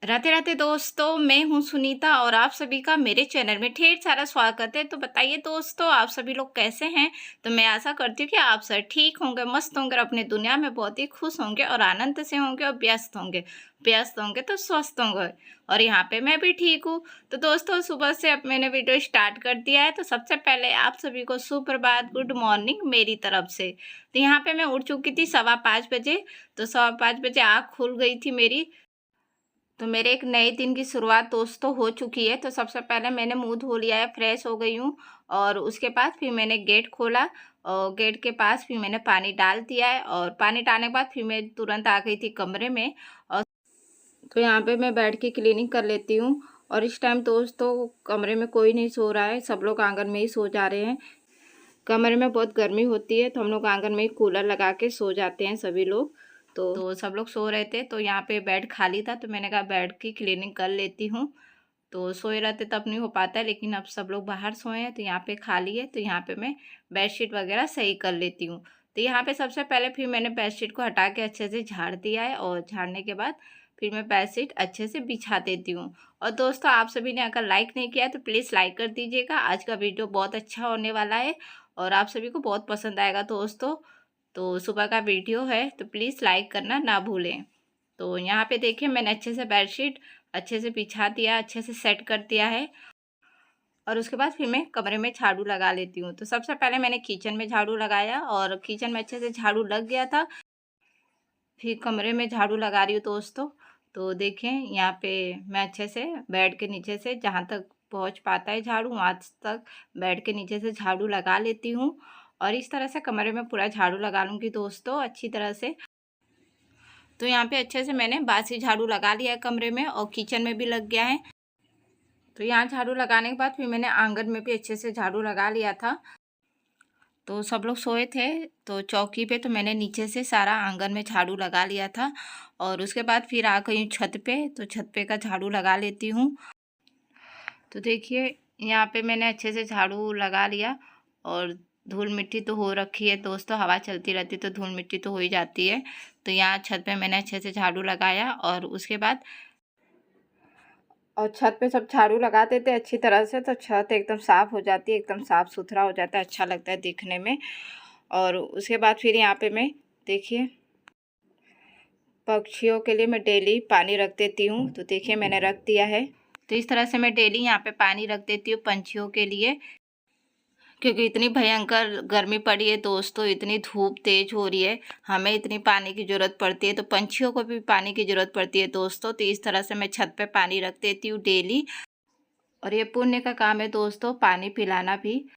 राधे राधे दोस्तों, मैं हूँ सुनीता और आप सभी का मेरे चैनल में ढेर सारा स्वागत है। तो बताइए दोस्तों, आप सभी लोग कैसे हैं? तो मैं आशा करती हूँ कि आप सब ठीक होंगे, मस्त होंगे और अपनी दुनिया में बहुत ही खुश होंगे और आनंद से होंगे और व्यस्त होंगे। व्यस्त होंगे तो स्वस्थ होंगे। और यहाँ पे मैं भी ठीक हूँ। तो दोस्तों, सुबह से अब मैंने वीडियो स्टार्ट कर दिया है। तो सबसे पहले आप सभी को सुप्रभात, गुड मॉर्निंग मेरी तरफ से। तो यहाँ पे मैं उठ चुकी थी 5:15 बजे। तो 5:15 बजे आँख खुल गई थी मेरी। तो मेरे एक नए दिन की शुरुआत दोस्तों हो चुकी है। तो सबसे पहले मैंने मुँह धो लिया है, फ्रेश हो गई हूँ और उसके बाद फिर मैंने गेट खोला और गेट के पास फिर मैंने पानी डाल दिया है और पानी डालने के बाद फिर मैं तुरंत आ गई थी कमरे में। और तो यहाँ पे मैं बैठ के क्लीनिंग कर लेती हूँ। और इस टाइम दोस्तों कमरे में कोई नहीं सो रहा है, सब लोग आंगन में ही सो जा रहे हैं। कमरे में बहुत गर्मी होती है तो हम लोग आंगन में ही कूलर लगा के सो जाते हैं सभी लोग। तो सब लोग सो रहे थे तो यहाँ पे बेड खाली था तो मैंने कहा बेड की क्लीनिंग कर लेती हूँ। तो सोए रहते तब नहीं हो पाता है, लेकिन अब सब लोग बाहर सोए हैं तो यहाँ पे खाली है तो यहाँ पे मैं बेडशीट वगैरह सही कर लेती हूँ। तो यहाँ पे सबसे पहले फिर मैंने बेडशीट को हटा के अच्छे से झाड़ दिया है और झाड़ने के बाद फिर मैं बेडशीट अच्छे से बिछा देती हूँ। और दोस्तों, आप सभी ने अगर लाइक नहीं किया है तो प्लीज़ लाइक कर दीजिएगा। आज का वीडियो बहुत अच्छा होने वाला है और आप सभी को बहुत पसंद आएगा दोस्तों। तो सुबह का वीडियो है तो प्लीज़ लाइक करना ना भूलें। तो यहाँ पे देखिए मैंने अच्छे से बेडशीट अच्छे से बिछा दिया, अच्छे से सेट कर दिया है। और उसके बाद फिर मैं कमरे में झाड़ू लगा लेती हूँ। तो सबसे पहले मैंने किचन में झाड़ू लगाया और किचन में अच्छे से झाड़ू लग गया था। फिर कमरे में झाड़ू लगा रही हूँ दोस्तों। तो देखें यहाँ पे मैं अच्छे से बेड के नीचे से जहाँ तक पहुँच पाता है झाड़ू वहाँ तक बेड के नीचे से झाड़ू लगा लेती हूँ। और इस तरह से कमरे में पूरा झाड़ू लगा लूँगी दोस्तों अच्छी तरह से। तो यहाँ पे अच्छे से मैंने बासी झाड़ू लगा लिया है कमरे में और किचन में भी लग गया है। तो यहाँ झाड़ू लगाने के बाद फिर मैंने आंगन में भी अच्छे से झाड़ू लगा लिया था। तो सब लोग सोए थे तो चौकी पे तो मैंने नीचे से सारा आंगन में झाड़ू लगा लिया था। और उसके बाद फिर आ गई छत पे, तो छत पे का झाड़ू लगा लेती हूँ। तो देखिए यहाँ पे मैंने अच्छे से झाड़ू लगा लिया। और धूल मिट्टी तो हो रखी है दोस्तों, हवा चलती रहती तो धूल मिट्टी तो हो ही जाती है। तो यहाँ छत पे मैंने अच्छे से झाड़ू लगाया और उसके बाद और छत पे सब झाड़ू लगा देते अच्छी तरह से तो छत एकदम साफ़ हो जाती है, एकदम साफ़ सुथरा हो जाता है, अच्छा लगता है दिखने में। और उसके बाद फिर यहाँ पे मैं देखिए पक्षियों के लिए मैं डेली पानी रख देती हूँ। तो देखिए मैंने रख दिया है। तो इस तरह से मैं डेली यहाँ पे पानी रख देती हूँ पंछियों के लिए, क्योंकि इतनी भयंकर गर्मी पड़ी है दोस्तों, इतनी धूप तेज हो रही है, हमें इतनी पानी की ज़रूरत पड़ती है तो पंछियों को भी पानी की ज़रूरत पड़ती है दोस्तों। तो इस तरह से मैं छत पे पानी रख देती हूँ डेली। और ये पुण्य का काम है दोस्तों, पानी पिलाना भी।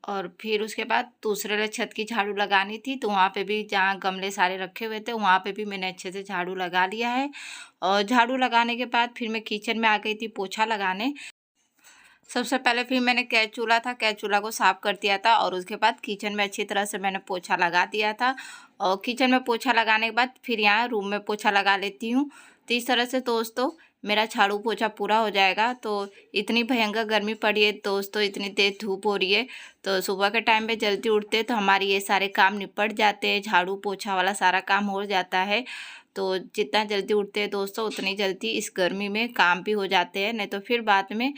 और फिर उसके बाद दूसरे वाले छत की झाड़ू लगानी थी तो वहाँ पे भी जहाँ गमले सारे रखे हुए थे वहाँ पे भी मैंने अच्छे से झाड़ू लगा लिया है। और झाड़ू लगाने के बाद फिर मैं किचन में आ गई थी पोछा लगाने। सबसे पहले फिर मैंने गैस चूल्हा था, गैस चूल्हा को साफ़ कर दिया था और उसके बाद किचन में अच्छी तरह से मैंने पोछा लगा दिया था। और किचन में पोछा लगाने के बाद फिर यहाँ रूम में पोछा लगा लेती हूँ। तो इस तरह से दोस्तों मेरा झाड़ू पोछा पूरा हो जाएगा। तो इतनी भयंकर गर्मी पड़ी है दोस्तों, इतनी तेज़ धूप हो रही है तो सुबह के टाइम पे जल्दी उठते तो हमारे ये सारे काम निपट जाते हैं, झाड़ू पोछा वाला सारा काम हो जाता है। तो जितना जल्दी उठते हैं दोस्तों उतनी जल्दी इस गर्मी में काम भी हो जाते हैं, नहीं तो फिर बाद में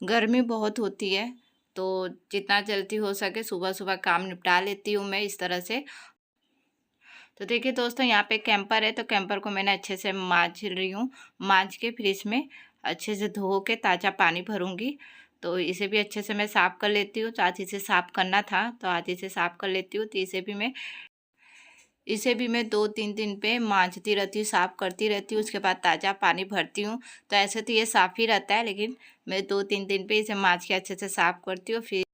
गर्मी बहुत होती है। तो जितना जल्दी हो सके सुबह सुबह काम निपटा लेती हूँ मैं इस तरह से। तो देखिए दोस्तों यहाँ पे कैंपर है तो कैंपर को मैंने अच्छे से मांज रही हूँ। मांज के फिर इसमें अच्छे से धो के ताज़ा पानी भरूँगी। तो इसे भी अच्छे से मैं साफ़ कर लेती हूँ। तो आज इसे साफ़ करना था तो आज इसे साफ़ कर लेती हूँ। तो इसे भी मैं 2-3 दिन पे मांजती रहती हूँ, साफ़ करती रहती हूँ, उसके बाद ताज़ा पानी भरती हूँ। तो ऐसे तो ये साफ़ ही रहता है, लेकिन मैं 2-3 दिन पे इसे मांज के अच्छे से साफ़ करती हूँ। फिर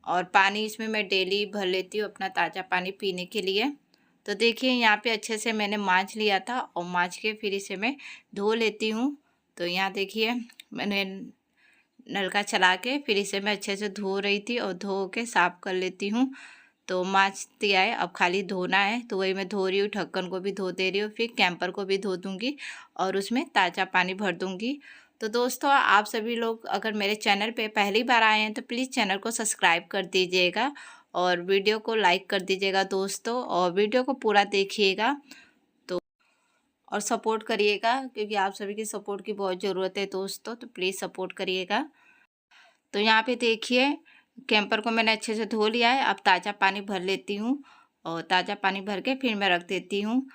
और पानी इसमें मैं डेली भर लेती हूँ अपना ताज़ा पानी पीने के लिए। तो देखिए यहाँ पे अच्छे से मैंने मांज लिया था और मांज के फिर इसे मैं धो लेती हूँ। तो यहाँ देखिए मैंने नलका चला के फिर इसे मैं अच्छे से धो रही थी और धो के साफ़ कर लेती हूँ। तो मांज दिया है, अब खाली धोना है तो वही मैं धो रही हूँ। ढक्कन को भी धो दे रही हूँ, फिर कैंपर को भी धो दूँगी और उसमें ताज़ा पानी भर दूँगी। तो दोस्तों आप सभी लोग अगर मेरे चैनल पे पहली बार आए हैं तो प्लीज़ चैनल को सब्सक्राइब कर दीजिएगा और वीडियो को लाइक कर दीजिएगा दोस्तों, और वीडियो को पूरा देखिएगा। तो और सपोर्ट करिएगा, क्योंकि आप सभी की सपोर्ट की बहुत ज़रूरत है दोस्तों, तो प्लीज़ सपोर्ट करिएगा। तो यहाँ पे देखिए कैंपर को मैंने अच्छे से धो लिया है। अब ताज़ा पानी भर लेती हूँ और ताज़ा पानी भर के फिर मैं रख देती हूँ।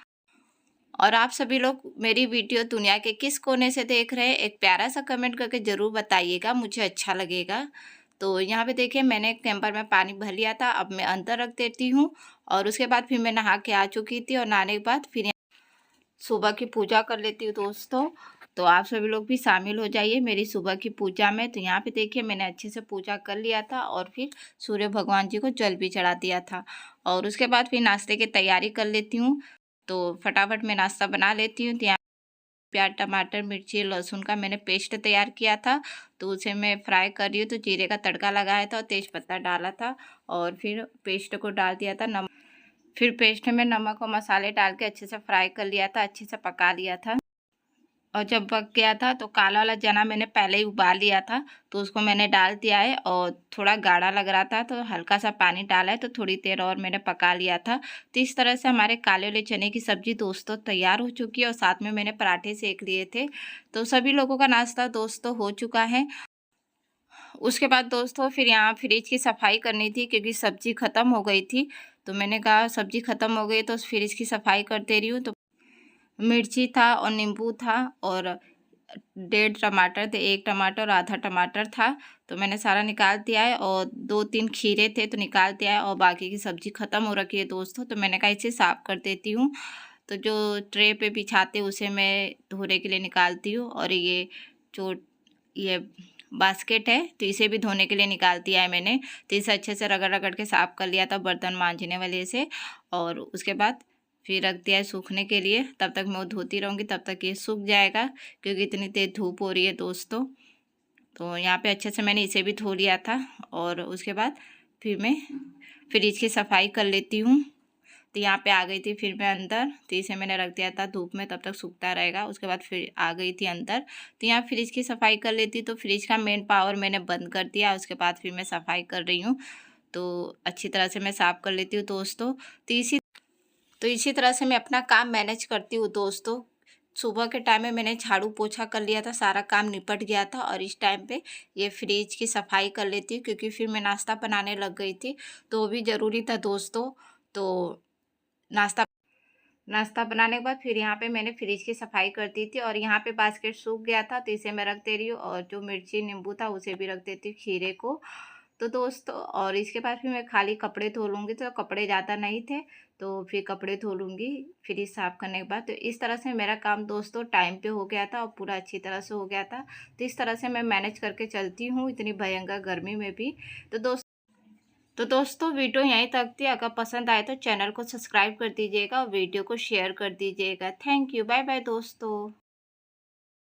और आप सभी लोग मेरी वीडियो दुनिया के किस कोने से देख रहे हैं, एक प्यारा सा कमेंट करके ज़रूर बताइएगा, मुझे अच्छा लगेगा। तो यहाँ पे देखिए मैंने कैंपर में पानी भर लिया था, अब मैं अंदर रख देती हूँ। और उसके बाद फिर मैं नहा के आ चुकी थी और नहाने के बाद फिर सुबह की पूजा कर लेती हूँ दोस्तों। तो आप सभी लोग भी शामिल हो जाइए मेरी सुबह की पूजा में। तो यहाँ पे देखिए मैंने अच्छे से पूजा कर लिया था और फिर सूर्य भगवान जी को जल भी चढ़ा दिया था। और उसके बाद फिर नाश्ते की तैयारी कर लेती हूँ। तो फटाफट मैं नाश्ता बना लेती हूँ। तो यहाँ प्याज टमाटर मिर्ची लहसुन का मैंने पेस्ट तैयार किया था, तो उसे मैं फ्राई कर रही हूँ। तो जीरे का तड़का लगाया था और तेज़पत्ता डाला था और फिर पेस्ट को डाल दिया था। फिर पेस्ट में नमक और मसाले डाल के अच्छे से फ्राई कर लिया था, अच्छे से पका लिया था। और जब पक गया था तो काला वाला चना मैंने पहले ही उबाल लिया था, तो उसको मैंने डाल दिया है। और थोड़ा गाढ़ा लग रहा था तो हल्का सा पानी डाला है, तो थोड़ी देर और मैंने पका लिया था। तो इस तरह से हमारे काले वाले चने की सब्ज़ी दोस्तों तैयार हो चुकी है। और साथ में मैंने पराठे सेक लिए थे। तो सभी लोगों का नाश्ता दोस्तों हो चुका है। उसके बाद दोस्तों फिर यहाँ फ्रिज की सफाई करनी थी, क्योंकि सब्ज़ी ख़त्म हो गई थी। तो मैंने कहा सब्ज़ी ख़त्म हो गई तो फ्रिज की सफाई कर दे रही हूँ। तो मिर्ची था और नींबू था और 1.5 टमाटर थे, 1 टमाटर और आधा टमाटर था। तो मैंने सारा निकाल दिया है। और 2-3 खीरे थे तो निकाल दिया है। और बाकी की सब्ज़ी ख़त्म हो रखी है दोस्तों, तो मैंने कहा इसे साफ़ कर देती हूँ। तो जो ट्रे पे बिछाते उसे मैं धोने के लिए निकालती हूँ। और ये बास्केट है तो इसे भी धोने के लिए निकाल दिया है मैंने। तो इसे अच्छे से रगड़ रगड़ के साफ़ कर लिया था बर्तन मांजने वाले से। और उसके बाद फिर रख दिया है सूखने के लिए। तब तक मैं वो धोती रहूँगी, तब तक ये सूख जाएगा, क्योंकि इतनी तेज़ धूप हो रही है दोस्तों। तो यहाँ पे अच्छे से मैंने इसे भी धो लिया था। और उसके बाद फिर मैं फ्रिज की सफाई कर लेती हूँ। तो यहाँ पे आ गई थी फिर मैं अंदर। तो इसे मैंने रख दिया था धूप में, तब तक सूखता रहेगा। उसके बाद फिर आ गई थी अंदर। तो यहाँ फ्रिज की सफाई कर लेती। तो फ्रिज का मेन पावर मैंने बंद कर दिया। उसके बाद फिर मैं सफाई कर रही हूँ। तो अच्छी तरह से मैं साफ़ कर लेती हूँ दोस्तों। तो इसी तरह से मैं अपना काम मैनेज करती हूँ दोस्तों। सुबह के टाइम में मैंने झाड़ू पोछा कर लिया था, सारा काम निपट गया था। और इस टाइम पे ये फ्रिज की सफाई कर लेती हूँ, क्योंकि फिर मैं नाश्ता बनाने लग गई थी, तो वो भी ज़रूरी था दोस्तों। तो नाश्ता नाश्ता बनाने के बाद फिर यहाँ पे मैंने फ्रिज की सफाई कर दी थी। और यहाँ पे बास्केट सूख गया था तो इसे मैं रख दे रही हूँ। और जो मिर्ची नींबू था उसे भी रख देती हूँ, खीरे को। तो दोस्तों और इसके बाद फिर मैं खाली कपड़े धो लूँगी। तो कपड़े ज़्यादा नहीं थे, तो फिर कपड़े धो लूँगी फ्रिज साफ़ करने के बाद। तो इस तरह से मेरा काम दोस्तों टाइम पे हो गया था और पूरा अच्छी तरह से हो गया था। तो इस तरह से मैं मैनेज करके चलती हूँ इतनी भयंकर गर्मी में भी। तो दोस्तों वीडियो यहीं तक थी। अगर पसंद आए तो चैनल को सब्सक्राइब कर दीजिएगा और वीडियो को शेयर कर दीजिएगा। थैंक यू, बाय बाय दोस्तों।